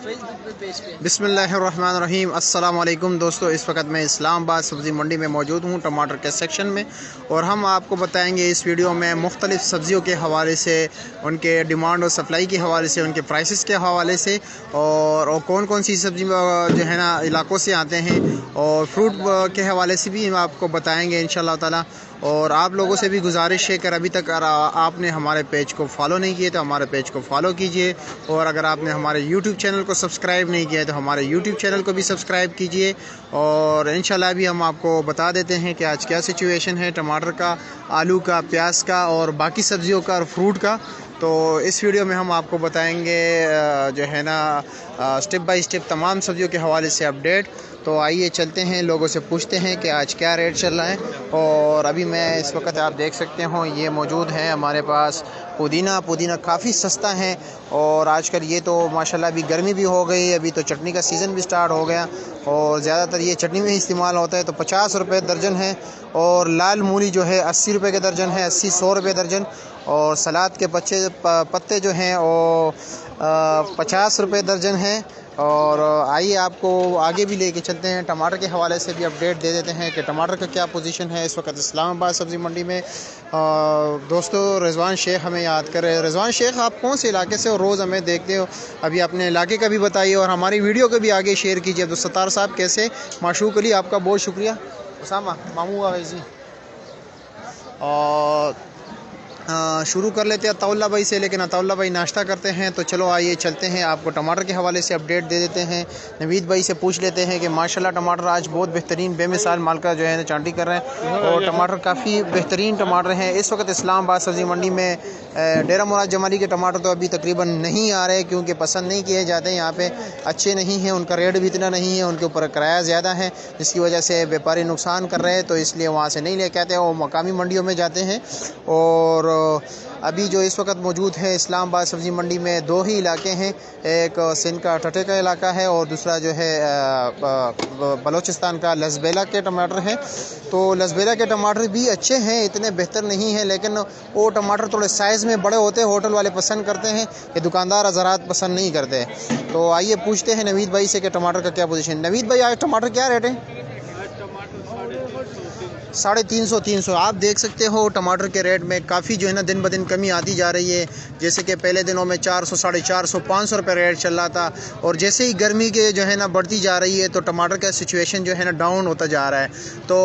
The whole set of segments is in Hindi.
फेसबुक पे पेज पे। बिस्मिल्लाहिर्रहमानिर्रहीम। अस्सलाम वालेकुम दोस्तों, इस वक्त मैं इस्लामाबाद सब्ज़ी मंडी में मौजूद हूँ टमाटर के सेक्शन में, और हम आपको बताएंगे इस वीडियो में मुख्तलिफ़ सब्ज़ियों के हवाले से, उनके डिमांड और सप्लाई के हवाले से, उनके प्राइसेस के हवाले से, और कौन कौन सी सब्ज़ी जो है ना इलाकों से आते हैं, और फ्रूट के हवाले से भी हम आपको बताएँगे इंशाअल्लाह ताला। और आप लोगों से भी गुजारिश है कि अभी तक अगर आपने हमारे पेज को फॉलो नहीं किए तो हमारे पेज को फॉलो कीजिए, और अगर आपने हमारे यूट्यूब चैनल को सब्सक्राइब नहीं किया है तो हमारे यूट्यूब चैनल को भी सब्सक्राइब कीजिए। और इंशाल्लाह भी हम आपको बता देते हैं कि आज क्या सिचुएशन है टमाटर का, आलू का, प्याज का, और बाकी सब्ज़ियों का और फ्रूट का। तो इस वीडियो में हम आपको बताएंगे जो है ना स्टेप बाय स्टेप तमाम सब्ज़ियों के हवाले से अपडेट। तो आइए चलते हैं, लोगों से पूछते हैं कि आज क्या रेट चल रहा है। और अभी मैं इस वक्त आप देख सकते हो ये मौजूद है हमारे पास पुदीना काफ़ी सस्ता है। और आजकल ये तो माशाल्लाह अभी गर्मी भी हो गई, अभी तो चटनी का सीज़न भी स्टार्ट हो गया, और ज़्यादातर ये चटनी में इस्तेमाल होता है। तो 50 रुपये दर्जन है, और लाल मूली जो है 80 रुपये के दर्जन है, 80-100 रुपये दर्जन। और सलाद के पत्ते जो हैं वो 50 रुपये दर्जन हैं। और आइए आपको आगे भी लेके चलते हैं, टमाटर के हवाले से भी अपडेट दे देते हैं कि टमाटर का क्या पोजीशन है इस वक्त इस्लामाबाद सब्ज़ी मंडी में। दोस्तों रिजवान शेख हमें याद कर रहे हैं। रिजवान शेख, आप कौन से इलाके से हो, रोज़ हमें देखते हो, अभी अपने इलाके का भी बताइए और हमारी वीडियो को भी आगे शेयर कीजिए। अब्दुल सत्तार साहब कैसे? माशूक अली, आपका बहुत शुक्रिया। उसामा मामू आवेज़ी। और शुरू कर लेते हैं अताउल्ला भाई से, लेकिन अताउल्ला भाई नाश्ता करते हैं। तो चलो आइए चलते हैं, आपको टमाटर के हवाले से अपडेट दे देते हैं। नवीद भाई से पूछ लेते हैं कि माशाल्लाह टमाटर आज बहुत बेहतरीन बेमिसाल माल का जो है चांटी कर रहे हैं, और टमाटर काफ़ी बेहतरीन टमाटर हैं इस वक्त इस्लामाबाद सब्ज़ी मंडी में। डेरा मुराद जमाली के टमाटर तो अभी तकरीबन नहीं आ रहे, क्योंकि पसंद नहीं किए जाते यहाँ पे, अच्छे नहीं हैं, उनका रेट भी इतना नहीं है, उनके ऊपर किराया ज़्यादा है, जिसकी वजह से व्यापारी नुकसान कर रहे हैं, तो इसलिए वहाँ से नहीं लेके आते, वो मकामी मंडियों में जाते हैं। और अभी जो इस वक्त मौजूद है इस्लामाबाद सब्ज़ी मंडी में दो ही इलाके हैं, एक सिंध का टटे का इलाका है, और दूसरा जो है बलूचिस्तान का लसबेला के टमाटर हैं। तो लसबेला के टमाटर भी अच्छे हैं, इतने बेहतर नहीं हैं, लेकिन वो टमाटर थोड़े साइज़ में बड़े होते हैं, होटल वाले पसंद करते हैं, ये दुकानदार हज़रात पसंद नहीं करते। तो आइए पूछते हैं नवीद भाई से कि टमाटर का क्या पोजीशन। नवीद भाई, आज टमाटर क्या रेट है? 350। आप देख सकते हो टमाटर के रेट में काफ़ी जो है ना दिन ब दिन कमी आती जा रही है। जैसे कि पहले दिनों में 400, 450, 500 रुपये रेट चल रहा था, और जैसे ही गर्मी के जो है ना बढ़ती जा रही है तो टमाटर का सिचुएशन जो है ना डाउन होता जा रहा है। तो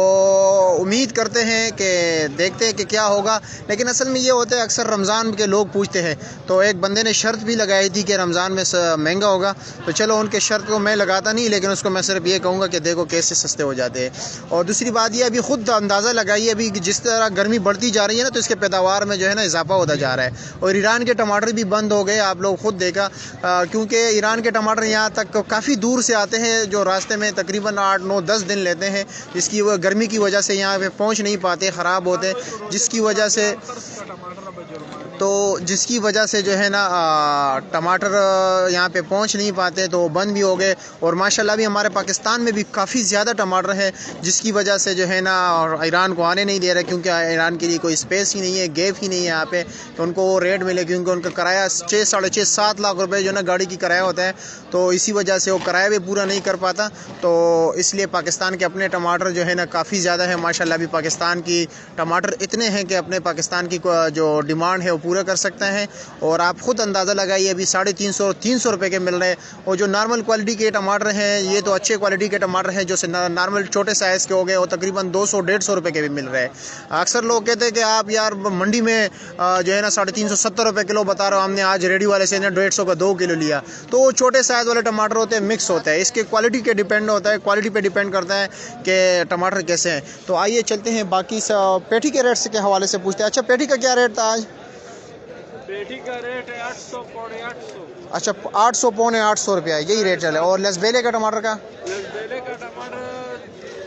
उम्मीद करते हैं कि देखते हैं कि क्या होगा। लेकिन असल में ये होता है, अक्सर रमज़ान के लोग पूछते हैं, तो एक बंदे ने शर्त भी लगाई थी कि रमज़ान में महंगा होगा। तो चलो उनके शर्त को मैं लगाता नहीं, लेकिन उसको मैं सिर्फ ये कहूँगा कि देखो कैसे सस्ते हो जाते हैं। और दूसरी बात ये, अभी खुद अंदाज़ा लगाइए, अभी जिस तरह गर्मी बढ़ती जा रही है ना, तो इसके पैदावार में जो है ना इजाफा होता जा रहा है। और ईरान के टमाटर भी बंद हो गए, आप लोग खुद देखा, क्योंकि ईरान के टमाटर यहाँ तक काफ़ी दूर से आते हैं, जो रास्ते में तकरीबन 8, 9, 10 दिन लेते हैं, जिसकी वह गर्मी की वजह से यहाँ पे पहुँच नहीं पाते, ख़राब होते, जिसकी वजह से जो है ना टमाटर यहाँ पे पहुँच नहीं पाते, तो बंद भी हो गए। और माशाल्लाह भी हमारे पाकिस्तान में भी काफ़ी ज़्यादा टमाटर है, जिसकी वजह से जो है ना ईरान को आने नहीं दे रहा, क्योंकि ईरान के लिए कोई स्पेस ही नहीं है, गैप ही नहीं है यहाँ पे, तो उनको वो रेट मिले, क्योंकि उनका किराया 6, 6.5, 7 लाख रुपए जो ना गाड़ी की किराया होता है, तो इसी वजह से वो किराया भी पूरा नहीं कर पाता। तो इसलिए पाकिस्तान के अपने टमाटर जो है ना काफ़ी ज़्यादा है। माशाल्लाह भी पाकिस्तान की टमाटर इतने हैं कि अपने पाकिस्तान की जो डिमांड है वो पूरा कर सकते हैं। और आप ख़ुद अंदाज़ा लगाइए, अभी 350, 300 रुपये के मिल रहे हैं। और जो नॉर्मल क्वालिटी के टमाटर हैं, ये तो अच्छे क्वालिटी के टमाटर हैं, जो नॉर्मल छोटे साइज़ के हो गए, वो तकरीबन 200-150 रुपये के भी मिल रहे हैं। अक्सर लोग कहते हैं कि आप यार मंडी में जो है ना 370 रुपये किलो बता रहे हो, हमने आज रेडी वाले से 150 का 2 किलो लिया। तो छोटे साइज़ वाले टमाटर होते हैं, मिक्स होता है, इसके क्वालिटी के डिपेंड होता है, क्वालिटी पे डिपेंड करता है कि टमाटर कैसे हैं। तो आइए चलते हैं, बाकी पेठी के रेट के हवाले से पूछते हैं। अच्छा, पेठी का क्या रेट था आज? पेठी का रेट है 800, पौने 800। अच्छा, 800, पौने 800 रुपया, यही रेट चले। और लसबेले का टमाटर का? लसबेले का टमाटर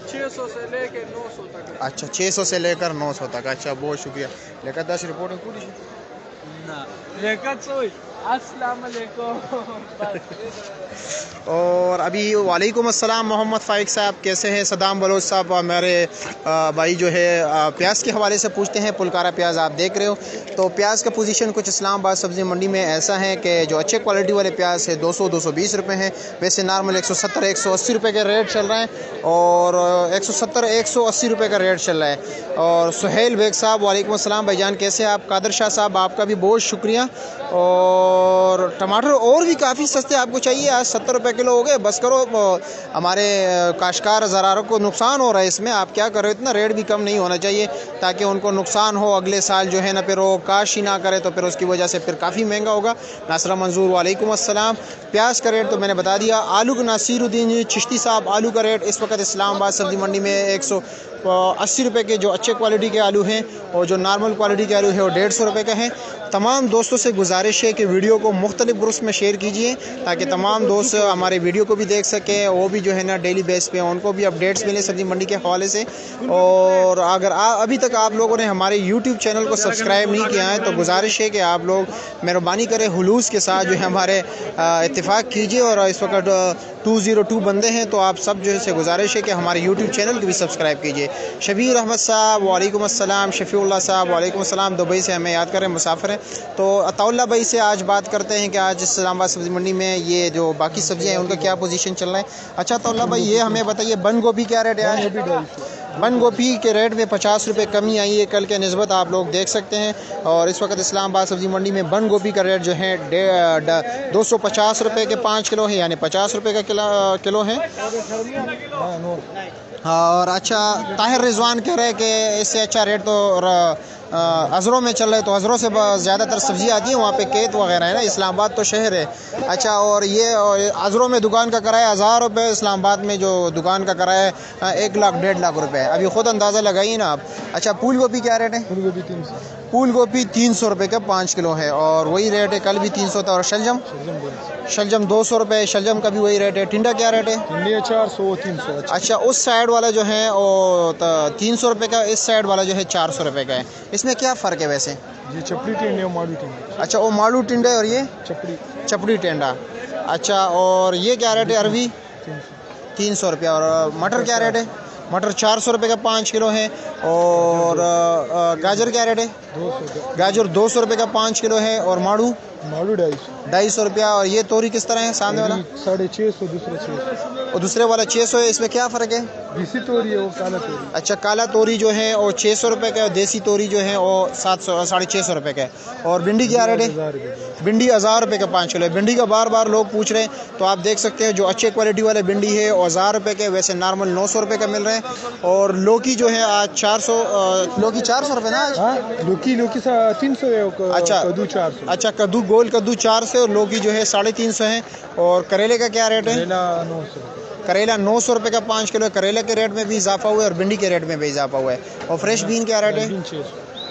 600 से लेकर 900 तक। अच्छा, 600 से लेकर 900 तक। अच्छा, बहुत शुक्रिया। लेकर 10 रिपोर्टिंग पूरी ना लेकर अस्सलाम वालेकुम। और अभी वालेकुम अस्सलाम मोहम्मद फ़ाइक साहब, कैसे हैं? सदाम बलोच साहब हमारे भाई जो है प्याज के हवाले से पूछते हैं। पुलकारा प्याज आप देख रहे हो, तो प्याज का पोजीशन कुछ इस्लामाबाद सब्ज़ी मंडी में ऐसा है कि जो अच्छे क्वालिटी वाले प्याज है 200-220 रुपये हैं। वैसे नॉर्मल 170-180 रुपये का रेट चल रहा है, और 170-180 रुपये का रेट चल रहा है। और सुहेल बेग साहब वालेकुम अस्सलाम भाईजान, कैसे हैं आप? कादर शाह साहब आपका भी बहुत शुक्रिया। और टमाटर और भी काफ़ी सस्ते आपको चाहिए, आज 70 रुपये किलो हो गए। बस करो, हमारे काश्तकार ज़रारों को नुकसान हो रहा है इसमें। आप क्या करो, इतना रेट भी कम नहीं होना चाहिए ताकि उनको नुकसान हो अगले साल जो है ना, फिर वो काश ही ना करे तो फिर उसकी वजह से फिर काफ़ी महंगा होगा। नासरा मंजूर वालेकुम अस्सलाम। प्याज का रेट तो मैंने बता दिया। आलू का नासिरुद्दीन चिश्ती साहब, आलू का रेट इस वक्त इस्लामाबाद सब्ज़ी मंडी में 180 रुपये के जो अच्छे क्वालिटी के आलू हैं, और जो नॉर्मल क्वालिटी के आलू है वो 150 रुपये का है। तमाम दोस्तों से गुजारिश है कि वीडियो को मुख्तलिफ ग्रुप्स में शेयर कीजिए ताकि तमाम दोस्त हमारे वीडियो को भी देख सकें, वो भी जो है ना डेली बेस पे उनको भी अपडेट्स मिले सब्ज़ी मंडी के हवाले से। और अगर अभी तक आप लोगों ने हमारे यूट्यूब चैनल को सब्सक्राइब नहीं किया है तो गुजारिश है कि आप लोग मेहरबानी करें, हुलूस के साथ जो है हमारे इत्तेफाक कीजिए। और इस वक्त 202 बंदे हैं, तो आप सब जो है गुजारिश है कि हमारे यूट्यूब चैनल को भी सब्सक्राइब कीजिए। शबीर अहमद साहब वालेकुम अस्सलाम। शफीउल्लाह साहब वालेकुम अस्सलाम, दुबई से हमें याद करें, मुसाफिर हैं। तो अताउल्ला भाई से आज बात करते हैं कि आज इस्लामाबाद सब्ज़ी मंडी में ये जो बाकी सब्जियां हैं उनका क्या पोजीशन चल रहा है। अच्छा अताउल्ला भाई, ये हमें बताइए, बंद गोभी क्या रेट है? बंद गोभी के रेट में 50 रुपये कमी आई है कल के निस्बत, आप लोग देख सकते हैं। और इस वक्त इस्लामाबाद सब्ज़ी मंडी में बंद गोभी का रेट जो है 250 रुपये के 5 किलो है, यानी 50 रुपये का किलो है। और अच्छा, ताहिर रिजवान कह रहे हैं कि इससे अच्छा रेट तो अज़रों में चल रहा है, तो अज़रों से ज़्यादातर सब्ज़ी आती है, वहाँ पे खेत वगैरह है ना, इस्लामाबाद तो शहर है। अच्छा, और ये अज़रों में दुकान का किराया 1000 रुपये, इस्लामाबाद में जो दुकान का किराया है 1 लाख 1.5 लाख रुपये। अभी ख़ुद अंदाज़ा लगाइए ना आप। अच्छा, फूल गोभी क्या रेट है? फूल गोभी 300 रुपये का 5 किलो है, और वही रेट है, कल भी 300 था। और शलजम 200 रुपये, शलजम का भी वही रेट है। टिंडा क्या रेट है? 400-300। अच्छा, उस साइड वाला जो है वो 300 रुपये का, इस साइड वाला जो है 400 रुपये का है। इसमें क्या फ़र्क है वैसे? ये चपड़ी टिंडे और माड़ू टिंडे। अच्छा, वो माड़ू टिंडे और ये चपड़ी टिंडा। अच्छा, और ये क्या रेट है? अरबी 300 रुपया। और मटर क्या रेट है? मटर 400 रुपये का 5 किलो है। और गाजर क्या रेट है? 200। गाजर 200 रुपये का 5 किलो है। और माड़ू 250 रुपया। और ये तोरी किस तरह है सामने वाला? 650, दूसरा 600। और दूसरे वाला 600 है। इसमें क्या फ़र्क है? देसी तोरी है वो काला तोरी। अच्छा, काला तोरी जो है वो 600 रुपये का है, और देसी तोरी जो है वो 650 रुपये का है। और भिंडी क्या रेट है? भिंडी 1000 रुपये का 5 किलो है। भिंडी का बार बार लोग पूछ रहे हैं, तो आप देख सकते हैं जो अच्छे क्वालिटी वाले भिंडी है वो 1000 रुपये के, वैसे नॉर्मल 900 रुपये का मिल रहे हैं। और लौकी जो है आज 400, लौकी 400 रुपये ना आज? लौकी 300 है। अच्छा, कद्दू 400। अच्छा, कद्दू गोल कद्दू 400 और लौकी जो है 350 है। और करेले का क्या रेट है? 900। करेला 900 रुपये का 5 किलो है। करेले के रेट में भी इजाफा हुआ है और भिंडी के रेट में भी इजाफा हुआ है। और फ्रेश बीन क्या रेट है?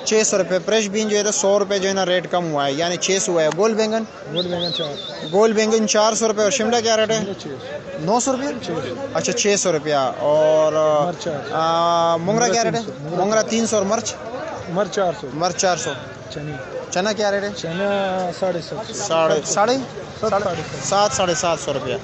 600 रुपये। फ्रेश बीन जो है 100 रुपये जो है ना रेट कम हुआ है, यानी 600 हुआ है। गोल बैंगन 400 रुपये। और शिमला क्या रेट है? 900 रुपये। अच्छा, 600 रुपया। और मुंगरा क्या रेट है? मुंगरा 300। और मर्च 400। चना क्या रेट है? चना 700 रुपया।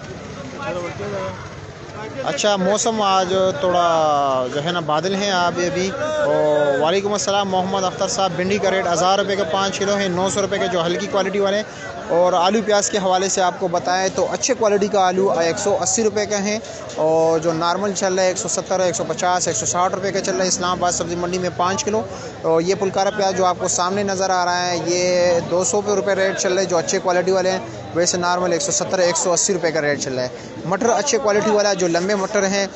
अच्छा, मौसम आज थोड़ा जो है ना बादल हैं अभी। और वालेकुम अस्सलाम मोहम्मद अख्तर साहब, भिंडी का रेट 1000 रुपये का 5 किलो है, 900 रुपये के जो हल्की क्वालिटी वाले। और आलू प्याज के हवाले से आपको बताएं तो अच्छे क्वालिटी का आलू 180 रुपये का है, और जो नॉर्मल चल रहा है 170, 150, 160 रुपये का चल रहा है इस्लामाबाद सब्ज़ी मंडी में 5 किलो। और ये पुलकारा प्याज जो आपको सामने नज़र आ रहा है ये 200 रुपये रेट चल रहा है जो अच्छे क्वालिटी वाले हैं, वैसे नॉर्मल 170, 180 रुपये का रेट चल रहा है। मटर अच्छे क्वालिटी वाला जो लंबे मटर हैं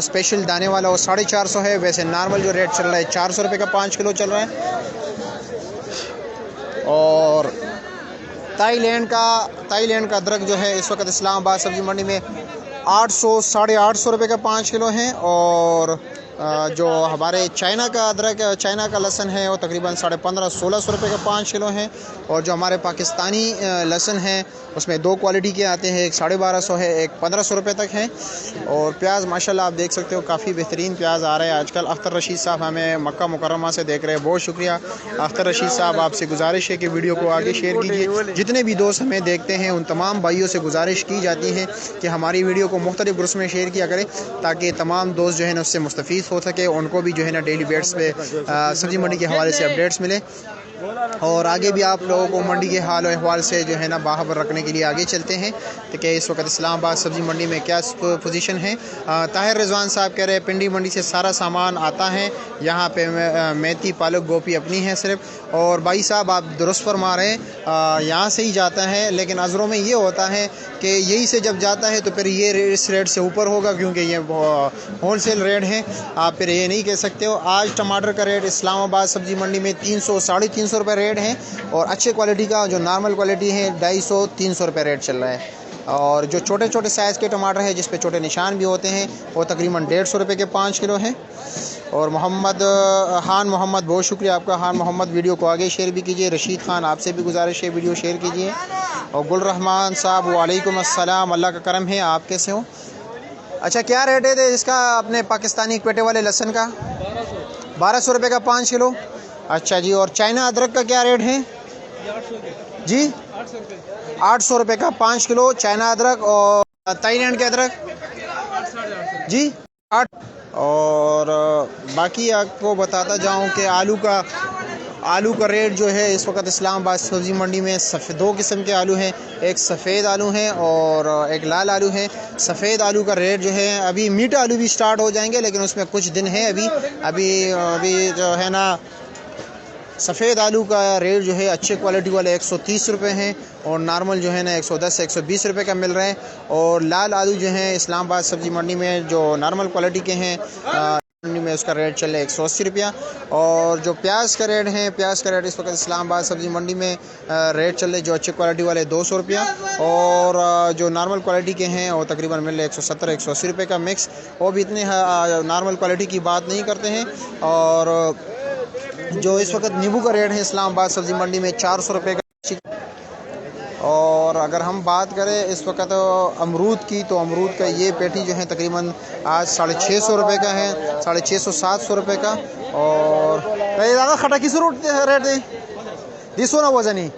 स्पेशल दाने वाला वो 450 है, वैसे नॉर्मल जो रेट चल रहा है 400 रुपये का 5 किलो चल रहा है। और थाईलैंड का अदरक जो है इस वक्त इस्लामाबाद सब्ज़ी मंडी में 800, 850 रुपये का 5 किलो है। और जो हमारे चाइना का अदरक, चाइना का लहसुन है वो तकरीबन 1550-1600 रुपये का 5 किलो है। और जो हमारे पाकिस्तानी लहसुन है उसमें 2 क्वालिटी के आते हैं, एक 1250 है, एक 1500 रुपये तक है। और प्याज माशाल्लाह आप देख सकते हो काफ़ी बेहतरीन प्याज आ रहा है आजकल। अख्तर रशीद साहब हमें मक्का मुकर्रमा से देख रहे हैं, बहुत शुक्रिया अख्तर रशीद साहब। आपसे गुजारिश है कि वीडियो को आगे शेयर कीजिए। जितने भी दोस्त हमें देखते हैं उन तमाम भाइयों से गुजारिश की जाती है कि हमारी वीडियो को मुख्तलिफ ग्रुप्स में शेयर किया करें ताकि तमाम दोस्त जो है ना उससे मुस्तफ़ीद हो सके, उनको भी जो है ना डेली बेट्स पे सब्ज़ी मंडी के हवाले से अपडेट्स मिले और आगे भी आप लोगों को मंडी के हाल और अहवाल से जो है ना बाखबर रखने के लिए आगे चलते हैं। तो क्या इस वक्त इस्लामाबाद सब्ज़ी मंडी में क्या पोजीशन है। ताहिर रिजवान साहब कह रहे हैं पिंडी मंडी से सारा सामान आता है, यहाँ पे मेथी पालक गोभी अपनी है सिर्फ। और भाई साहब आप दुरुस्त फरमा रहे हैं, यहाँ से ही जाता है, लेकिन अज़रों में ये होता है कि यही से जब जाता है तो फिर ये इस रेट से ऊपर होगा क्योंकि ये होल सेल रेट है, आप फिर ये नहीं कह सकते हो। आज टमाटर का रेट इस्लामाबाद सब्ज़ी मंडी में 300-350 रुपये रेट है और अच्छे क्वालिटी का जो नॉर्मल क्वालिटी है 250-300 रुपये रेट चल रहा है। और जो छोटे छोटे साइज़ के टमाटर हैं जिस पे छोटे निशान भी होते हैं वो तकरीबन 150 रुपये के 5 किलो हैं। और मोहम्मद बहुत शुक्रिया आपका खान मोहम्मद, वीडियो को आगे शेयर भी कीजिए। रशीद खान आपसे भी गुजारिश है वीडियो शेयर कीजिए। और गुल रहमान साहब वालेकुम अस्सलाम, अल्लाह का करम है, आप कैसे हो? अच्छा क्या रेट है इसका अपने पाकिस्तानी क्वेटे वाले लहसुन का? 1200 रुपये का 5 किलो। अच्छा जी। और चाइना अदरक का क्या रेट है जी? 800 रुपये का 5 किलो चाइना अदरक। और थाईलैंड के अदरक जी 8। और बाकी आपको बताता जाऊं कि आलू का रेट जो है इस वक्त इस्लामाबाद सब्ज़ी मंडी में 2 किस्म के आलू हैं, एक सफ़ेद आलू है और एक लाल आलू है। सफ़ेद आलू का रेट जो है अभी मीठा आलू भी स्टार्ट हो जाएंगे लेकिन उसमें कुछ दिन है अभी जो है ना सफ़ेद आलू का रेट जो है अच्छे क्वालिटी वाले 130 रुपये हैं और नॉर्मल जो है ना 110-120 रुपये का मिल रहा है। और लाल आलू जो है इस्लामाबाद सब्ज़ी मंडी में जो नॉर्मल क्वालिटी के हैं मंडी में उसका रेट चल रहा है 180 रुपया। और जो प्याज का रेट है, प्याज का रेट इस वक्त इस्लामाबाद सब्ज़ी मंडी में रेट चल रहे जो अच्छे क्वालिटी वाले 200 रुपया और जो नॉर्मल क्वालिटी के हैं वो तकरीबन मिल रहे 170-180 रुपये का मिक्स। वो भी इतने नॉर्मल क्वालिटी की बात नहीं करते हैं। और जो इस वक्त नींबू का रेट है इस्लामाबाद सब्ज़ी मंडी में 400 रुपये का। और अगर हम बात करें इस वक्त अमरूद की तो अमरूद का ये पेटी जो है तकरीबन आज 650 रुपये का है, 650-700 रुपये का। और ज़्यादा खटा किस रेट है दिसो ना वज़न ही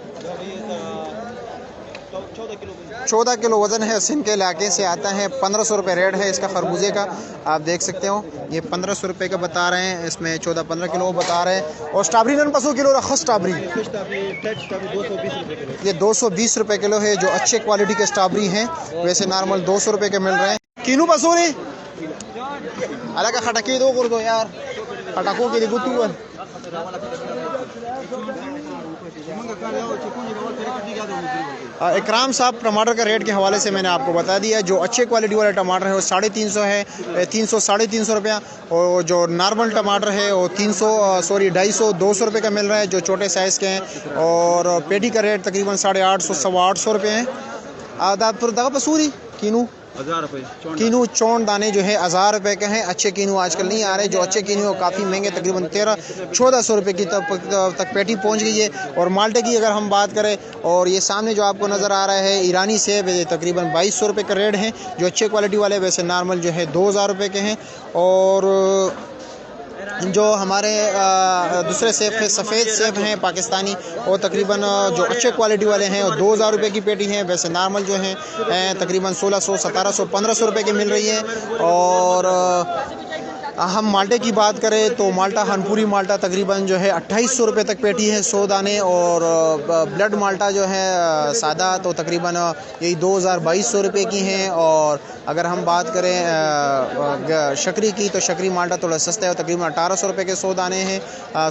14 किलो वज़न है, सिंध के इलाके से आता है। 1500 रुपये रेट है इसका खरबूजे का, आप देख सकते हो ये 1500 रुपये का बता रहे हैं, इसमें 14-15 किलो बता रहे हैं। और स्ट्रॉबेरी नन 500 किलो रखा स्ट्रॉबेरी ये 220 रुपये किलो है। जो अच्छे क्वालिटी के स्ट्रॉबेरी हैं वैसे नॉर्मल 200 रुपये के मिल रहे हैं। किनू बसूरी अलग खटकी दो यार खटकों के लिए इकराम साहब टमाटर का रेट के हवाले से मैंने आपको बता दिया। जो अच्छे क्वालिटी वाले टमाटर है वो 350 है, 300-350 रुपया। और जो नॉर्मल टमाटर है वो 250-200 रुपये का मिल रहा है जो छोटे साइज़ के हैं। और पेटी का रेट तकरीबन 850-850 रुपये है। आदातपुर दगा पसूरी कीनू 1000 रुपये कीनू चौन दाने जो है 1000 रुपये के हैं। अच्छे कीनू आजकल नहीं आ रहे, जो अच्छे कीनू काफ़ी महंगे तकरीबन 1300-1400 रुपये की तक पेटी पहुंच गई है। और माल्टे की अगर हम बात करें और ये सामने जो आपको नज़र आ रहा है ईरानी सेब है तकरीबन 2200 रुपये का रेट है जो अच्छे क्वालिटी वाले, वैसे नॉर्मल जो है 2000 रुपये के हैं। और जो हमारे दूसरे सेब है सफ़ेद सेब हैं पाकिस्तानी वो तकरीबन जो अच्छे क्वालिटी वाले हैं वो 2000 रुपये की पेटी हैं, वैसे नॉर्मल जो हैं तकरीबन 1600, 1700, 1500 रुपये की मिल रही है। और हम माल्टे की बात करें तो माल्टा हनपुरी माल्टा तकरीबन जो है 2800 रुपये तक पेटी है 100 दाने। और ब्लड माल्टा जो है सादा तो तकरीबन यही 2200 रुपये की हैं। और अगर हम बात करें शक्री की तो शक्री माल्टा थोड़ा सस्ता है, तकरीबन 1800 रुपये के 100 दाने हैं,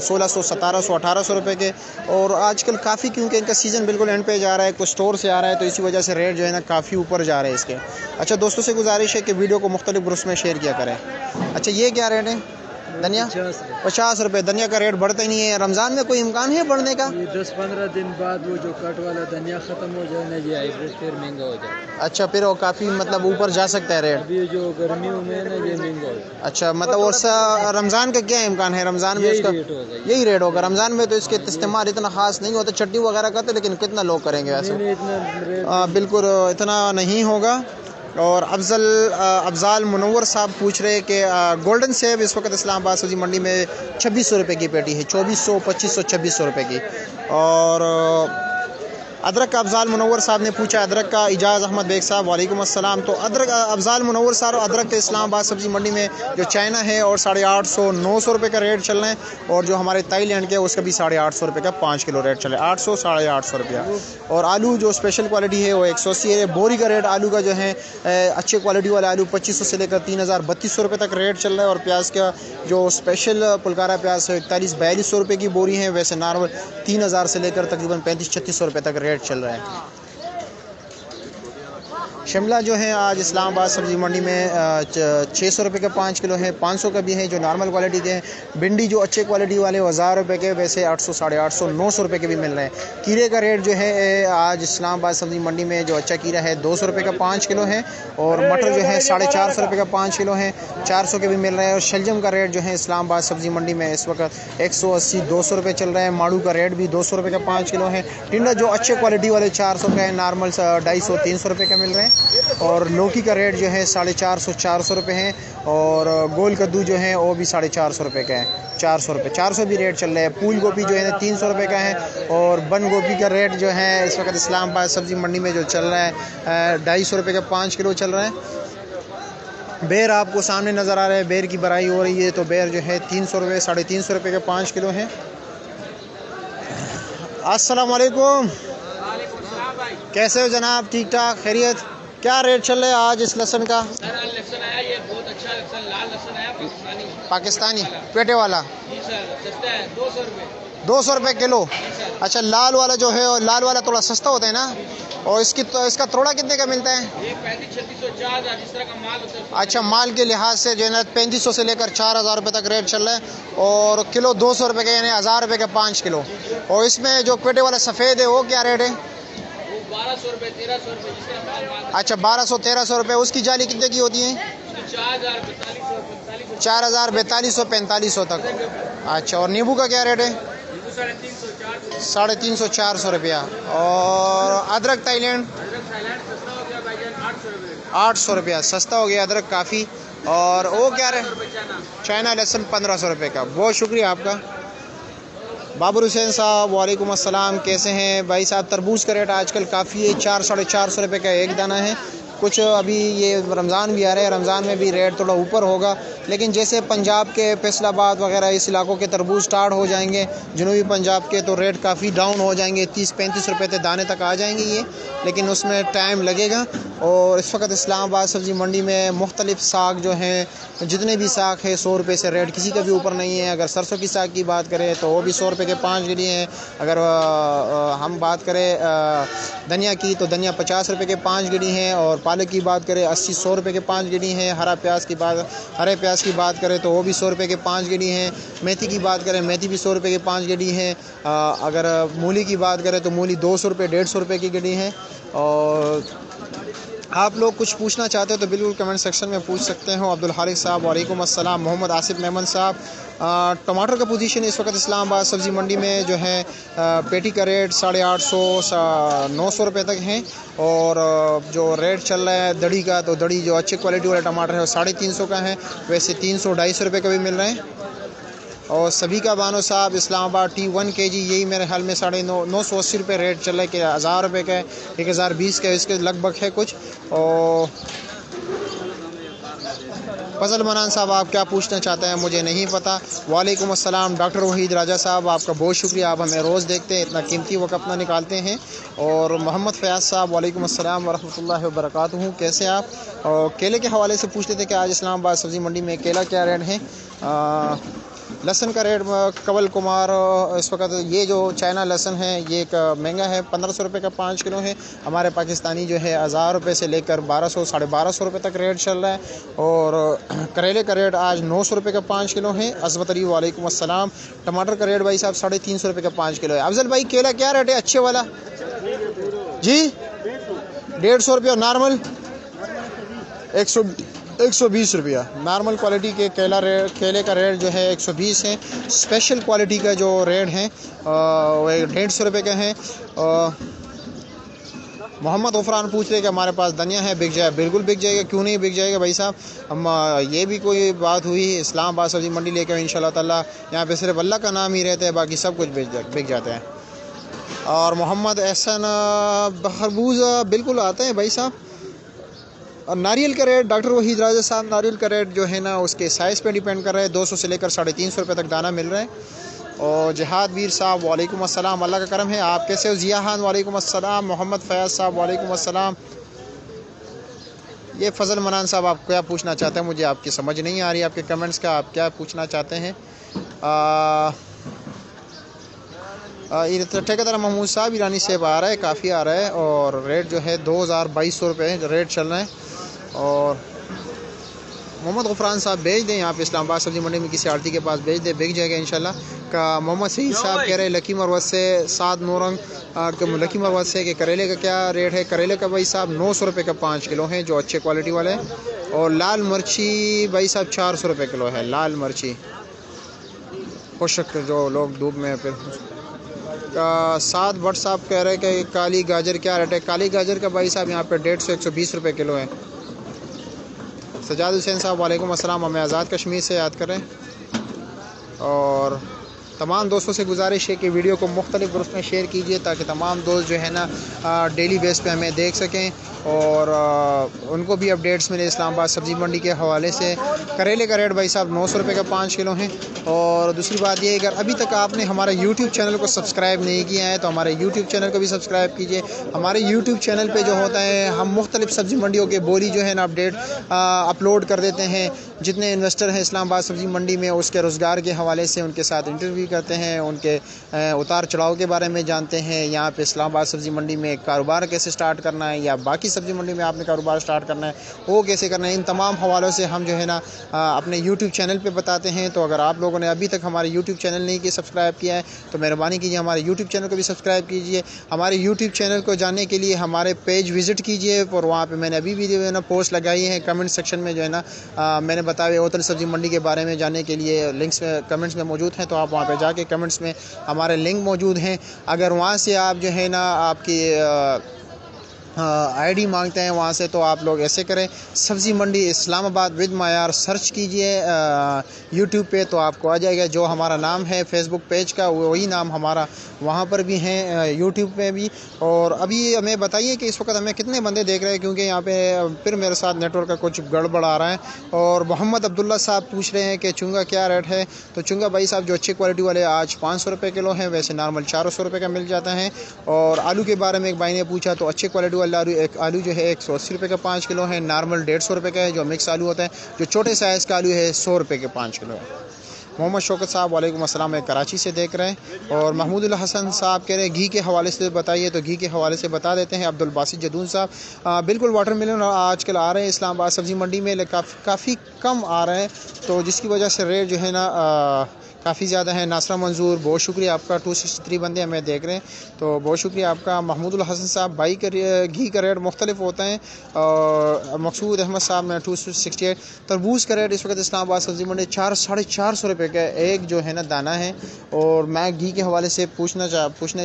1600, 1700, 1800 रुपये के। और आजकल काफ़ी क्योंकि इनका सीज़न बिल्कुल एंड पे जा रहा है, कुछ स्टोर से आ रहा है तो इसी वजह से रेट जो है ना काफ़ी ऊपर जा रहे हैं इसके। अच्छा दोस्तों से गुजारिश है कि वीडियो को मुख्तलिफ ग्रुप्स में शेयर किया करें। अच्छा ये क्या रेट है? धनिया 50 रुपये। धनिया का रेट बढ़ता ही नहीं है। रमज़ान में कोई इम्कान है बढ़ने का? ये 10-15 दिन बाद वो जो कट वाला धनिया ख़त्म हो जाए ना, ये हाइब्रिड फिर महंगा हो जाए। अच्छा, फिर वो काफ़ी मतलब ऊपर जा सकता है रेट? अभी जो गर्मियों में है ना, ये महंगा हो जाए। अच्छा, मतलब और रमज़ान का क्या इम्कान है? रमज़ान में उसका यही रेट होगा। रमज़ान में तो इसके इस्तेमाल इतना खास नहीं होता, चटनी वगैरह करते, लेकिन कितना लोग करेंगे वैसे? बिल्कुल इतना नहीं होगा। और अफजाल मुनव्वर साहब पूछ रहे कि गोल्डन सेब इस वक्त इस्लामाबाद सब्ज़ी मंडी में 2600 रुपये की पेटी है, 2400, 2500, 2600 रुपये की। और अदरक का अफजाल मुनव्वर साहब ने पूछा, अदरक का इजाज़ अहमद बेग साहब वालेकुम अस्सलाम। तो अदरक अफजाल मुनव्वर साहब, अदरक के इस्लामाबाद सब्ज़ी मंडी में जो चाइना है और 850, 900 रुपये का रेट चल रहा है, और जो हमारे थाईलैंड के उसका भी 850 रुपये का 5 किलो रेट चल रहा है, 800, 850 रुपया। और आलू जो स्पेशल क्वालिटी है वो 180 है। बोरी का रेट आलू का जो है अच्छे क्वालिटी वाला आलू 2500 से लेकर 3000-3200 रुपये तक रेट चल रहा है। और प्याज का जो स्पेशल पुलकारा प्याज 41-4200 रुपये की बोरी है, वैसे नॉर्मल 3000 से लेकर तकरीबन 3500-3600 रुपये तक रेट चल रहा है। शिमला जो है आज इस्लामाबाद सब्ज़ी मंडी में 600 रुपये का 5 किलो है, 500 का भी है जो नॉर्मल क्वालिटी के हैं। भिंडी जो अच्छे क्वालिटी वाले 1000 रुपये के, वैसे 800, 850, 900 रुपये के भी मिल रहे हैं। कीरे का रेट जो है आज इस्लामाबाद सब्ज़ी मंडी में जो अच्छा कीरा है 200 रुपये का 5 किलो है, और मटर जो है 450 रुपये का 5 किलो है, 400 के भी मिल रहे हैं। और शलजम का रेट जो है इस्लामाबाद सब्ज़ी मंडी में इस वक्त 180, 200 रुपये चल रहा है। माड़ू का रेट भी 200 रुपये का 5 किलो है। टिंडा जो अच्छे क्वालिटी वाले 400 का है, नॉर्मल 250, 300 रुपये का मिल रहे हैं। और लौकी का रेट जो है 450, 400 रुपये है। और गोल कद्दू जो है वो भी 450 रुपये का है, 400 रुपये, 400 भी रेट चल रहा है। फूल गोभी जो है 300 रुपये का है। और बंद गोभी का रेट जो है इस वक्त इस्लामाबाद सब्ज़ी मंडी में जो चल रहा है 250 रुपये का 5 किलो चल रहा है। बेर आपको सामने नज़र आ रहा है, बेर की बराई हो रही है, तो बेर जो है 300 रुपये, 350 रुपये का 5 किलो है। अस्सलाम वालेकुम, कैसे हो जनाब? ठीक ठाक, खैरियत? क्या रेट चल रहा है आज इस लहसुन का? लहसुन आया, ये बहुत अच्छा लहसुन, लाल लहसुन आया, पाकिस्तानी पेटे वाला। जी सर, सस्ता है, 200 रुपये। 200 रुपये किलो? अच्छा, लाल वाला जो है, लाल वाला थोड़ा सस्ता होता है ना? और इसका तोड़ा कितने का मिलता है? ये 3500, 4000 जिस तरह का माल होता है। अच्छा, माल के लिहाज से जो है ना 3500 से लेकर 4000 रुपये तक रेट चल रहा है। और किलो 200 रुपये का, यानी 1000 रुपये का 5 किलो। और इसमें जो पेटे वाला सफ़ेद है वो क्या रेट है? 1200 रुपये, 1300 रुपये जिस तरह माल। अच्छा, 1200, 1300 रुपये। उसकी जाली कितने की होती है? 4000, 4200, 4500, 4000, 4200, 4500 तक। अच्छा, और नींबू का क्या रेट है? 350, 400, 350, 400 रुपया। और अदरक थाईलैंड? थाईलैंड सस्ता हो गया भाईजान, 800 रुपये। 800 रुपया, सस्ता हो गया अदरक काफ़ी। और वो क्या रहे? चाइना लहसुन 1500 रुपये का। बहुत शुक्रिया आपका। बाबर हुसैन साहब वालेकुम अस्सलाम, कैसे हैं भाई साहब? तरबूज का रेट आजकल काफ़ी है, 400-450 रुपये का एक दाना है। कुछ अभी ये रमज़ान भी आ रहा है, रमज़ान में भी रेट थोड़ा ऊपर होगा, लेकिन जैसे पंजाब के फैसलाबाद वगैरह इस इलाकों के तरबूज स्टार्ट हो जाएंगे, जनूबी पंजाब के, तो रेट काफ़ी डाउन हो जाएंगे, 30-35 रुपये तक दाने तक आ जाएंगे ये, लेकिन उसमें टाइम लगेगा। और इस वक्त इस्लामाबाद सब्ज़ी मंडी में मुख्तलिफ़ साग जो हैं, जितने भी साग है 100 रुपये से रेट किसी का भी ऊपर नहीं है। अगर सरसों की साग की बात करें तो वो भी 100 रुपये के 5 गिरी हैं। अगर हम बात करें धनिया की, तो धनिया 50 रुपये के 5 गिरी हैं। और पालक की बात करें 80-100 रुपये के 5 गिरी हैं। हरे प्याज की बात करें तो वो भी 100 रुपये के 5 गिरी हैं। मेथी की बात करें, मेथी भी 100 रुपये के 5 गिरी हैं। अगर मूली की बात करें तो मूली 200 रुपये, 150 रुपये की गिरी है। और आप लोग कुछ पूछना चाहते हो तो बिल्कुल कमेंट सेक्शन में पूछ सकते हो। अब्दुल हारिस साहब वालेकुम अस्सलाम। मोहम्मद आसिफ मेमन साहब, टमाटर का पोजीशन इस वक्त इस्लामाबाद सब्ज़ी मंडी में जो है पेटी का रेट 850, 900 रुपये तक है। और जो रेट चल रहा है दड़ी का, तो दड़ी जो अच्छे क्वालिटी वाला टमाटर है वो 350 का है, वैसे 300-250 रुपये का भी मिल रहे हैं। और सभी का बानो साहब इस्लामाबाद T1 kg यही मेरे ख्याल में 980 रुपये रेट चल रहा है, कि 1000 रुपये का है, 1020 का इसके लगभग है कुछ। और फजल मनान साहब, आप क्या पूछना चाहते हैं मुझे नहीं पता। वालेकुम अस्सलाम। डॉक्टर वहीद राजा साहब, आपका बहुत शुक्रिया, आप हमें रोज़ देखते हैं, इतना कीमती वक्त अपना निकालते हैं। और मोहम्मद फ़याज़ साहब वालेकुम अस्सलाम वरहमतुल्लाहि वबरकातुहू, कैसे आप? और केले के हवाले से पूछते थे कि आज इस्लामाबाद सब्ज़ी मंडी में केला क्या रेट है। लहसुन का रेट कवल कुमार इस वक्त ये जो चाइना लहसुन है ये एक महंगा है, 1500 रुपये का 5 किलो है। हमारे पाकिस्तानी जो है 1000 रुपये से लेकर 1200 साढ़े 1200 रुपये तक रेट चल रहा है। और करेले का रेट आज 900 रुपये का 5 किलो है। अज़मत अली वालेकुम अस्सलाम। टमाटर का रेट भाई साहब 350 रुपये का 5 किलो है। अफजल भाई केला क्या रेट है अच्छे वाला जी? 150 रुपया। नॉर्मल 120 रुपया। नॉर्मल क्वालिटी के केले का रेट जो है 120 है। स्पेशल क्वालिटी का जो रेट है वो 150 रुपये का है। मोहम्मद गफरान पूछ रहे कि हमारे पास धनिया है, बिक जाए? बिल्कुल बिक जाएगा, क्यों नहीं बिक जाएगा भाई साहब। हम ये भी कोई बात हुई इस्लामाबाद सब्ज़ी मंडी लेकर इंशाल्लाह ताला यहाँ पे सिर्फ अल्लाह का नाम ही रहता है, बाकी सब कुछ बिक जाते हैं। और मोहम्मद एहसन खरबूज बिल्कुल आते हैं भाई साहब। और नारियल का रेट डॉक्टर वहीद राजा साहब, नारियल का रेट जो है ना उसके साइज़ पे डिपेंड कर रहा है। 200 से लेकर 350 रुपये तक दाना मिल रहा है। और जहाद वीर साहब वालेकुम अस्सलाम, अल्लाह का करम है, आप कैसे हो? ज़िया खान वालेकुम अस्सलाम। मोहम्मद फ़याज़ साहब वालेकुम अस्सलाम। ये फ़ज़ल मनान साहब आप क्या पूछना चाहते हैं? मुझे आपकी समझ नहीं आ रही आपके कमेंट्स का, आप क्या पूछना चाहते हैं? ठेकेदार महमूद साहब ईरानी सेब आ रहा है, काफ़ी आ रहा है। और रेट जो है 2200 रुपये रेट चल रहा है। और मोहम्मद गफरान साहब भेज दें यहाँ पे इस्लामाबाद सब्ज़ी मंडी में किसी आड़ती के पास भेज दें, बिक जाएगा इंशाल्लाह का। मोहम्मद सईद साहब कह रहे हैं लकी मरवत से साद नौरंग लकी मरवत से कि करेले का क्या रेट है? करेले का भाई साहब 900 रुपये का 5 किलो है जो अच्छे क्वालिटी वाले हैं। और लाल मिर्ची भाई साहब 400 रुपये किलो है। लाल मिर्ची खुशक जो लोग धूप में फिर साद भट्ट साहब कह रहे हैं कि काली गाजर क्या रेट है? काली गाजर का भाई साहब यहाँ पे 150 120 रुपये किलो है। सजाद हुसैन साहब वालेकुम अस्सलाम, हमें आज़ाद कश्मीर से याद करें। और तमाम दोस्तों से गुजारिश है कि वीडियो को मुख्तलिफ ग्रुप में शेयर कीजिए ताकि तमाम दोस्त जो है ना डेली बेस पे हमें देख सकें और उनको भी अपडेट्स मिले इस्लामाबाद सब्ज़ी मंडी के हवाले से। करेले का रेट भाई साहब 900 रुपये का 5 किलो है। और दूसरी बात ये, अगर अभी तक आपने हमारे यूट्यूब चैनल को सब्सक्राइब नहीं किया है तो हमारे यूट्यूब चैनल को भी सब्सक्राइब कीजिए। हमारे यूट्यूब चैनल पे जो होता है हम मुख्तलिफ सब्ज़ी मंडियों के बोली जो है ना अपडेट अपलोड कर देते हैं। जितने इन्वेस्टर हैं इस्लामाबाद सब्ज़ी मंडी में उसके रोज़गार के हवाले से उनके साथ इंटरव्यू करते हैं, उनके उतार चढ़ाव के बारे में जानते हैं। यहाँ पे इस्लामाबाद सब्ज़ी मंडी में कारोबार कैसे स्टार्ट करना है या बाकी सब्ज़ी मंडी में आपने कारोबार स्टार्ट करना है वो कैसे करना है, इन तमाम हवालों से हम जो है ना अपने यूट्यूब चैनल पे बताते हैं। तो अगर आप लोगों ने अभी तक हमारे यूट्यूब चैनल नहीं सब्सक्राइब किया है तो मेहरबानी कीजिए हमारे यूट्यूब चैनल को भी सब्सक्राइब कीजिए। हमारे यूट्यूब चैनल को जानने के लिए हमारे पेज विज़िट कीजिए और वहाँ पर मैंने अभी भी जो है ना पोस्ट लगाई है कमेंट सेक्शन में जो है ना मैंने बताया होटल सब्ज़ी मंडी के बारे में जानने के लिए लिंक्स कमेंट्स में मौजूद हैं। तो आप वहाँ पे जाके कमेंट्स में हमारे लिंक मौजूद हैं। अगर वहाँ से आप जो है ना आपकी आईडी मांगते हैं वहाँ से तो आप लोग ऐसे करें, सब्ज़ी मंडी इस्लामाबाद विद मायार सर्च कीजिए यूट्यूब पे तो आपको आ जाएगा। जो हमारा नाम है फेसबुक पेज का वही नाम हमारा वहाँ पर भी है यूट्यूब पे भी। और अभी हमें बताइए कि इस वक्त हमें कितने बंदे देख रहे हैं क्योंकि यहाँ पे फिर मेरे साथ नेटवर्क का कुछ गड़बड़ आ रहा है। और मोहम्मद अब्दुल्ला साहब पूछ रहे हैं कि चुंगा क्या रेट है? तो चुंगा भाई साहब जो अच्छी क्वालिटी वाले आज 500 रुपये किलो हैं, वैसे नॉर्मल 400 रुपये का मिल जाता है। और आलू के बारे में एक भाई ने पूछा तो अच्छी क्वालिटी आलू जो है 180 रुपये का 5 किलो है। नॉर्मल 150 रुपये का है जो मिक्स आलू होता है। जो छोटे साइज़ का आलू है 100 रुपये के 5 किलो है। मोहम्मद शौकत साहब वालेकुम अस्सलाम कराची से देख रहे हैं। और महमूदुल हसन साहब कह रहे हैं घी के हवाले से बताइए, तो घी के हवाले से बता देते हैं। अब्दुल बासित जदून साहब बिल्कुल वाटरमेलन आजकल आ रहे हैं इस्लामाबाद सब्ज़ी मंडी में, काफ़ी कम आ रहे हैं तो जिसकी वजह से रेट जो है ना काफ़ी ज़्यादा है। नासरा मंजूर बहुत शुक्रिया आपका, 263 बंदे हमें देख रहे हैं तो बहुत शुक्रिया आपका। महमूदुल हसन साहब भाई घी का रेट मुख्तलिफ होता है। और मकसूद अहमद साहब ने 268। तरबूज का रेट इस वक्त इस्लामाबाद सब्ज़ी मंडी 400-450 रुपये का एक जो है ना दाना है। और मैं घी के हवाले से पूछने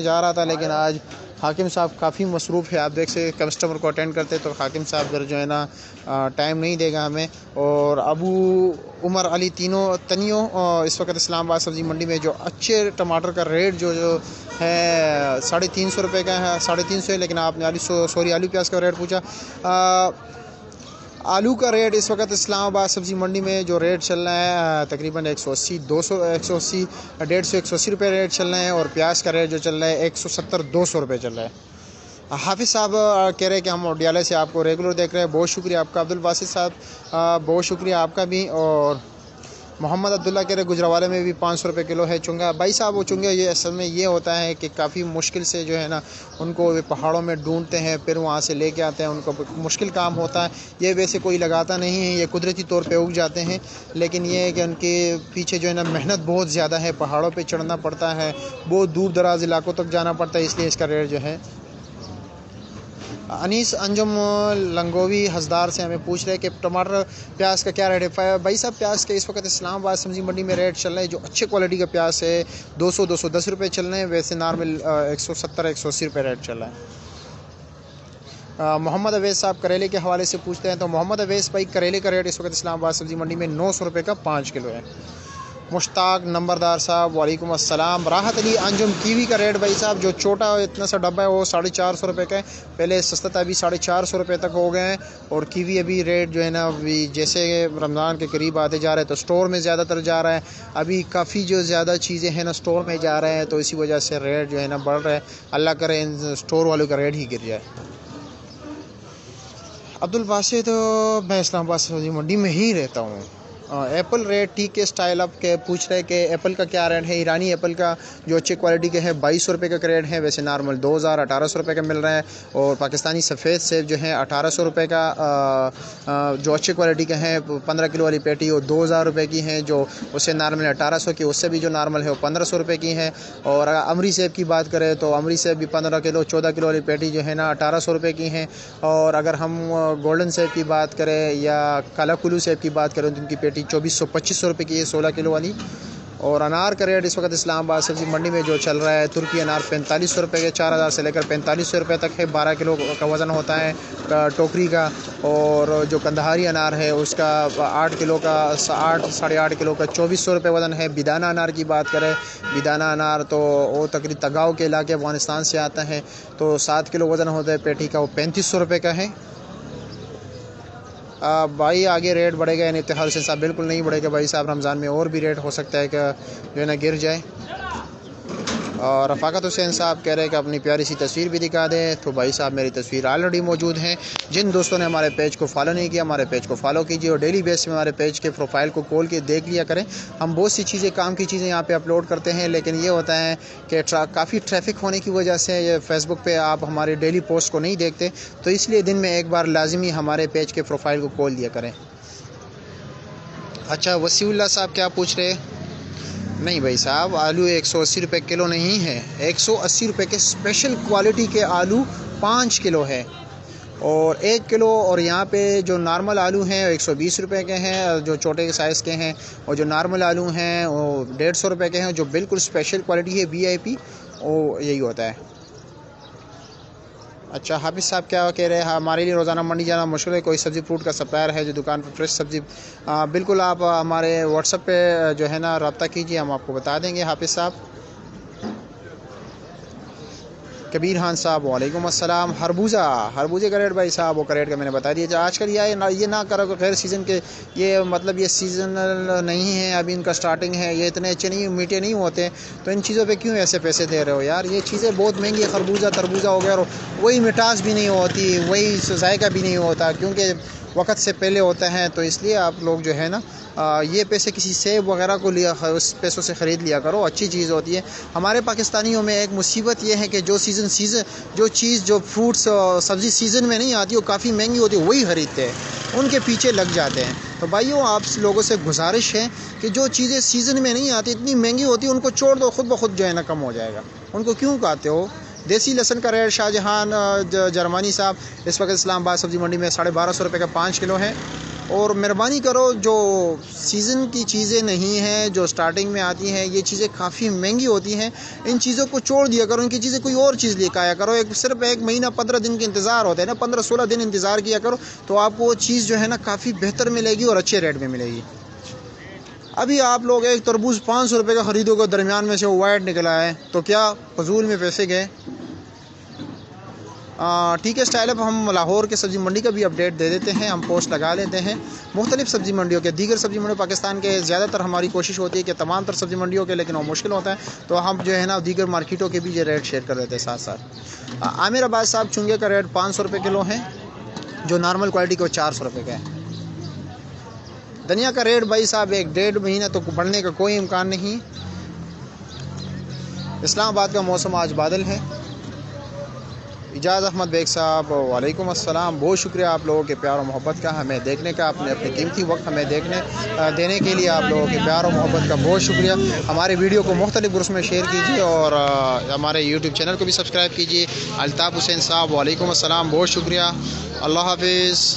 जा रहा था लेकिन आज हाकिम साहब काफ़ी मसरूफ़ है, आप देख सकते कस्टमर को अटेंड करते तो हाकिम साहब घर जो है ना टाइम नहीं देगा हमें। और अबू उमर अली तनियों इस वक्त इस्लामाबाद सब्ज़ी मंडी में जो अच्छे टमाटर का रेट जो है 350 रुपये का है, 350 है। लेकिन आपने आलू प्याज का रेट पूछा। आलू का रेट इस वक्त इस्लामाबाद सब्ज़ी मंडी में जो रेट चल रहा है तकरीबन 180 150 180 रुपये रेट चल रहे हैं। और प्याज का रेट जो चल रहा है 170-200 रुपये चल रहा है। हाफिज़ साहब कह रहे हैं कि हम ओडियाले से आपको रेगुलर देख रहे हैं, बहुत शुक्रिया आपका। अब्दुल बासित साहब बहुत शुक्रिया आपका भी। और मोहम्मद अब्दुल्ला कह रहे गुजरावाले में भी 500 रुपये किलो है चुंगा। भाई साहब वो चुंगा ये असल में ये होता है कि काफ़ी मुश्किल से जो है ना उनको वे पहाड़ों में ढूंढते हैं, फिर वहाँ से लेके आते हैं, उनको मुश्किल काम होता है। ये वैसे कोई लगाता नहीं है, ये कुदरती तौर पे उग जाते हैं, लेकिन ये है कि उनके पीछे जो है ना मेहनत बहुत ज़्यादा है, पहाड़ों पर चढ़ना पड़ता है, बहुत दूर दराज इलाकों तक जाना पड़ता है, इसलिए इसका रेट जो है। अनीस अंजुम लंगोवी हसदार से हमें पूछ रहे हैं कि टमाटर प्याज का क्या रेट है। भाई साहब प्याज के इस वक्त इस्लामाबाद सब्ज़ी मंडी में रेट चल रहे हैं, जो अच्छे क्वालिटी का प्याज है 200-210 रुपये चल रहे हैं, वैसे नॉर्मल 170-180 रुपये रेट चल रहा है। मोहम्मद अवैस साहब करेले के हवाले से पूछते हैं, तो मोहम्मद अवैस भाई करेले का रेट इस वक्त इस्लामाबाद सब्ज़ी मंडी में 900 रुपये का 5 किलो है। मुश्ताक नंबरदार साहब वालेकुम अस्सलाम। राहत अली अंजुम कीवी का रेट भाई साहब जो छोटा इतना सा डब्बा है वो 450 रुपये का है, पहले सस्ता था, अभी 450 रुपये तक हो गए हैं। और कीवी अभी रेट जो है ना अभी जैसे रमज़ान के करीब आते जा रहे हैं तो स्टोर में ज़्यादातर जा रहा है, अभी काफ़ी जो ज़्यादा चीज़ें हैं ना स्टोर में जा रहे हैं, तो इसी वजह से रेट जो है ना बढ़ रहा है। अल्लाह करे इन स्टोर वालों का रेट ही गिर जाए। अब्दुल बासित तो मैं इस्लामाबाद सब्ज़ी मंडी में ही रहता हूँ। एप्पल रेट टी के स्टाइल अप के पूछ रहे कि एप्पल का क्या रेट है। ईरानी एप्पल का जो अच्छे क्वालिटी के है 2200 रुपये का रेट है, वैसे नॉर्मल 2000-1800 रुपये का मिल रहा है। और पाकिस्तानी सफ़ेद सेब जो है 1800 रुपये का, जो अच्छे क्वालिटी के हैं 15 किलो वाली पेटी वो 2000 रुपये की हैं, जो उससे नॉर्मल 1800 की, उससे भी जो नॉर्मल है वो 1500 रुपये की हैं। और अगर अमरी सेब की बात करें तो अमरी सेब भी 15 किलो 14 किलो वाली पेटी जो है ना 1800 रुपये की हैं। और अगर हम गोल्डन सेब की बात करें या काला कुल्लू सेब की बात करें तो उनकी पेटी 2400-2500 रुपये की है 16 किलो वाली। और अनार का रेट इस वक्त इस्लामाबाद सब्ज़ी मंडी में जो चल रहा है, तुर्की अनार 4500 रुपये के 4000 से लेकर 4500 रुपये तक है, 12 किलो का वज़न होता है टोकरी का। और जो कंदहारी अनार है उसका 8 किलो का 8-8.5 किलो का 2400 रुपये वज़न है। बिदाना अनार की बात करें, बिदाना अनार तो वो तकरीबन तगाव के इलाके अफ़गानिस्तान से आता है, तो 7 किलो वज़न होता है पेटी का, वो 3500 रुपये का है। भाई आगे रेट बढ़ेगा यानी इत्तेहाद से साहब बिल्कुल नहीं बढ़ेगा भाई साहब, रमज़ान में और भी रेट हो सकता है कि जो है ना गिर जाए। और रफ़ाकत हुसैन साहब कह रहे हैं कि अपनी प्यारी सी तस्वीर भी दिखा दें, तो भाई साहब मेरी तस्वीर ऑलरेडी मौजूद हैं। जिन दोस्तों ने हमारे पेज को फॉलो नहीं किया हमारे पेज को फॉलो कीजिए और डेली बेस में हमारे पेज के प्रोफाइल को खोल के देख लिया करें। हम बहुत सी चीज़ें काम की चीज़ें यहाँ पे अपलोड करते हैं, लेकिन ये होता है कि काफ़ी ट्रैफिक होने की वजह से ये फेसबुक पे आप हमारे डेली पोस्ट को नहीं देखते, तो इसलिए दिन में एक बार लाजमी हमारे पेज के प्रोफाइल को खोल दिया करें। अच्छा वसीउल्लाह साहब क्या पूछ रहे हैं? नहीं भाई साहब आलू 180 रुपये किलो नहीं है, 180 रुपये के स्पेशल क्वालिटी के आलू 5 किलो है और 1 किलो। और यहाँ पे जो नॉर्मल आलू हैं 120 रुपये के हैं जो छोटे साइज़ के हैं, और जो नॉर्मल आलू हैं वो 150 रुपये के हैं। जो बिल्कुल स्पेशल क्वालिटी है VIP वो यही होता है। अच्छा हाफिज़ साहब क्या कह रहे हैं? हमारे लिए रोज़ाना मंडी जाना मुश्किल है, कोई सब्ज़ी फ्रूट का सप्लायर है जो दुकान पर फ्रेश सब्ज़ी? बिल्कुल आप हमारे व्हाट्सएप पे जो है ना रब्ता कीजिए, हम आपको बता देंगे। हाफिज़ साहब कबीर खान साहब वालेकुम अस्सलाम। खरबूजे का रेट भाई साहब वो का रेट का मैंने बता दिया। आजकल ये ना करो कि गैर सीज़न के, ये मतलब ये सीज़न नहीं है, अभी इनका स्टार्टिंग है, ये इतने अच्छे नहीं मीठे नहीं होते, तो इन चीज़ों पे क्यों ऐसे पैसे दे रहे हो यार? ये चीज़ें बहुत महंगी है, खरबूजा तरबूजा हो गया, और वही मिठास भी नहीं होती, वही जायका भी नहीं होता, क्योंकि वक्त से पहले होता है, तो इसलिए आप लोग जो है ना ये पैसे किसी सेब वगैरह को लिया, उस पैसों से ख़रीद लिया करो, अच्छी चीज़ होती है। हमारे पाकिस्तानियों में एक मुसीबत ये है कि जो चीज़ जो फ्रूट्स सब्ज़ी सीज़न में नहीं आती वो काफ़ी महंगी होती है, वही ख़रीदते हैं, उनके पीछे लग जाते हैं। तो भाइयों आप लोगों से गुजारिश है कि जो चीज़ें सीज़न में नहीं आती, इतनी महंगी होती है, उनको छोड़ दो, ख़ुद ब खुद जो है ना कम हो जाएगा। उनको क्यों खाते हो? देसी लहसन का रेट शाहजहान जर्मनी साहब इस वक्त इस्लामाबाद सब्ज़ी मंडी में 1250 रुपये का 5 किलो है। और मेहरबानी करो, जो सीज़न की चीज़ें नहीं हैं, जो स्टार्टिंग में आती हैं, ये चीज़ें काफ़ी महंगी होती हैं, इन चीज़ों को छोड़ दिया करो, इनकी चीज़ें कोई और चीज़ लेकर आया करो। सिर्फ 1 महीना 15 दिन का इंतज़ार होता है ना, 15-16 दिन इंतज़ार किया करो, तो आपको वो चीज़ जो है ना काफ़ी बेहतर मिलेगी और अच्छे रेट में मिलेगी। अभी आप लोग एक तरबूज 500 रुपये का ख़रीदोगे, दरमियान में से वो वाइट निकला है, तो क्या फजूल में पैसे गए? ठीक है स्टाइल अब हम लाहौर के सब्ज़ी मंडी का भी अपडेट दे देते हैं, हम पोस्ट लगा लेते हैं मुख्तलिफ सब्ज़ी मंडियों के, दीगर सब्ज़ी मंडियों पाकिस्तान के। ज़्यादातर हमारी कोशिश होती है कि तमाम तर सब्ज़ी मंडियों के, लेकिन वो मुश्किल होता है, तो हम जो है ना दीगर मार्केटों के भी ये रेट शेयर कर देते हैं साथ साथ। आमिर अब्बास साहब चुंगे का रेट 500 रुपये किलो है, जो नॉर्मल क्वालिटी का 400 रुपये का है। धनिया का रेट भाई साहब 1-1.5 महीना तो बढ़ने का कोई इम्कान नहीं। इस्लामाबाद का मौसम आज बादल है। इजाज़ अहमद बेग साहब वालेकुम अस्सलाम, बहुत शुक्रिया आप लोगों के प्यार और मोहब्बत का, हमें देखने का, अपने कीमती वक्त हमें देने के लिए आप लोगों के प्यार और मोहब्बत का बहुत शुक्रिया। हमारे वीडियो को मुख्तलिफ ग्रुप्स में शेयर कीजिए और हमारे यूट्यूब चैनल को भी सब्सक्राइब कीजिए। अल्ताफ़ हुसैन साहब वालेकुम अस्सलाम, बहुत शुक्रिया। अल्लाह हाफिज़।